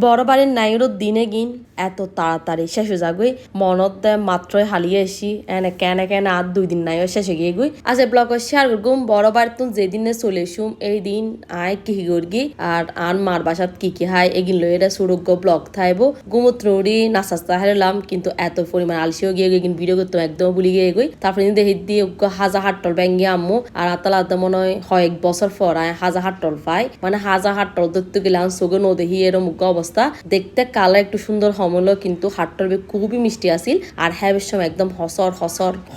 বড় বাড়ির নাইরো দিনে গিন এত তাড়াতাড়ি শেষ হয়ে যাগুই মনত দেয় মাত্রই হালিয়ে আসি এনে কেনে আর 2 দিন নাই শেষে গিয়ে গুই আজ ব্লগ শেয়ার করগুম বড় বাড়ি তুন যেদিনে চলে এসুম এই দিন আয় কি করগি আর মার বাসাত কি হাই এগিন লই এটা সুরগ্য ব্লগ থাইব গুমুত্রি নাচাস্তা হারলাম কিন্তু এত পরিমাণ আলসিও গিয়ে গিয়ে ভিডিও করতাম একদম ভুলি গিয়ে গুই তারপরে দেখি দিয়ে হাজা হাট্টল ব্যাঙ্গি আম্মু আর আতালাতে মনে হয় 1 বছর পর আয় হাজা হাট্টল পাই মানে হাজা হাট্টল ধরতে গেলে সোগে নো দেখি এরম অবস্থা দেখতে কালার একটু সুন্দর হমলো কিন্তু হাট্টল খুবই মিষ্টি আসিল আর হ্যাবের সময় একদম হসর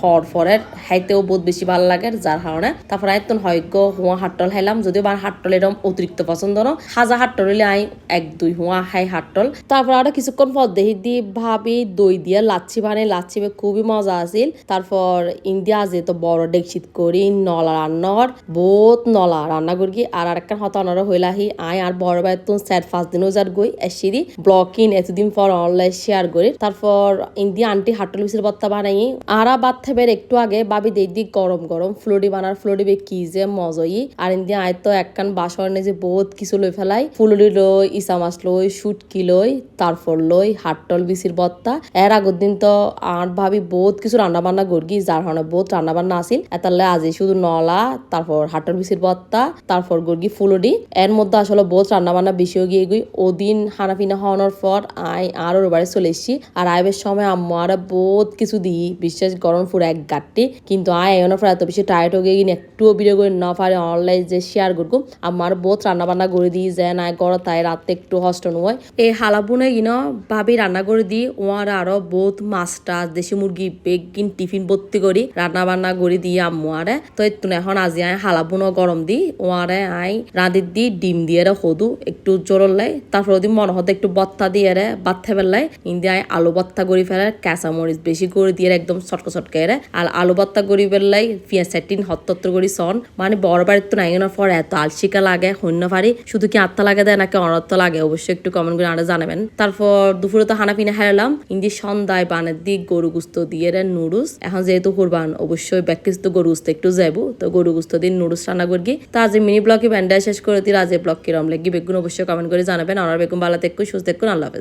হর ফরের হাইতেও বহুত বেশি ভালো লাগে যার কারণে তারপর আয়তন হয়গ্য হুয়া হাট্টল খাইলাম যদিও বার হাট্টল এরকম অতিরিক্ত পছন্দ ন হাজা হাট্টল হইলে আই 1-2 হুয়া হাই হাট্টল তারপর আরো কিছুক্ষণ পর দেখি দিয়ে ভাবি দই দিয়া লাচ্ছি বানাই লাচ্ছি খুবই মজা আসিল তারপর ইন্ডিয়া যে তো বড় ডেকশিত করি নলা রান্নার বহুত নলা রান্না করি আর একটা হতানারও হইলাহি আই আর বড় ভাই তো 4-5 দিনও যার গই এসিরি ব্লকিং এতদিন পর অনলাইন শেয়ার করি তারপর ইন্ডিয়া আন্টি হাটল বিসির বত্তা বানাই আরা বাদ থেবের একটু আগে ভাবি দেখি গরম ফ্লোডি বানার ফ্লোডি বে কি যে মজই আর ইন্ডিয়া আয় তো একখান বাসনে যে বহুত কিছু লই ফেলাই ফুলুরি লই ইসা মাছ লই শুটকি লই তারপর লই হাটল বিসির বত্তা এর আগের দিন তো আর ভাবি বহুত কিছু রান্না বান্না করগি যার কারণে বহুত রান্না বান্না আসিল এতালে আজি শুধু নলা তারপর হাটল বিসির বত্তা তারপর গর্গি ফুলুরি এর মধ্যে আসলে বহুত রান্না বান্না বেশিও গিয়ে গই ওদিন হানাফিনা হওয়ানোর পর আই আর ওর বাড়ি চলে এসছি আর আইবের সময় আম্মু আর বহুত কিছু দিই বিশেষ গরম পুরো এক গাট্টি কিন্তু আয় এমন পর এত বেশি টায়ার্ড হয়ে গিয়ে একটুও ভিডিও করে না পারে অনলাইন যে শেয়ার করবো আমার বহুত রান্না বান্না করে দিই যে না গড় তাই রাতে একটু হষ্ট নয় এই হালাবুনে গিনো ভাবি রান্না করে দিই ওর আরো বহুত মাছটা দেশি মুরগি বেগিন টিফিন ভর্তি করি রান্না বান্না করে দিই আম্মু আরে তো একটু এখন আজি আয় হালাবুনো গরম দিই ওয়ারে আই রাঁধির দিই ডিম দিয়ে হদু একটু জোরলাই তারপর ওদিন মনে হতে একটু বত্তা দিয়ে রে বাত্তে ফেললাই ইন্ডিয়ায় আলু বত্তা করি ফেলে কাঁচা মরিচ বেশি করে দিয়ে একদম ছটকে রে আর আলু বত্তা করি ফেললাই পিঁয়াজ চাটিন হত্তর করি সন মানে বড় বাড়ির তো নাইগানোর পর এত আলসিকা লাগে হন্য পারি শুধু কি আত্মা লাগে দেয় নাকি অনর্থ লাগে অবশ্যই একটু কমেন্ট করে আরো জানাবেন তারপর দুপুরে তো হানা পিনা হারালাম ইন্দি সন্ধ্যায় বানের দিক গরু গুস্ত দিয়ে রে নুডলস এখন যেহেতু কোরবান অবশ্যই ব্যাকিস তো গরু গুস্ত একটু যাবো তো গরু গুস্ত দিন নুডলস রান্না করি তা আজ মিনি ব্লগে ব্যান্ডায় শেষ করে দিই আজ ব্লগ কিরম লাগি বেগুন অবশ্যই কমেন্ট করে জানাবেন আমার বেগুন ভালো দেখুন সুস্থ দেখুন আল্লাহ হাফেজ।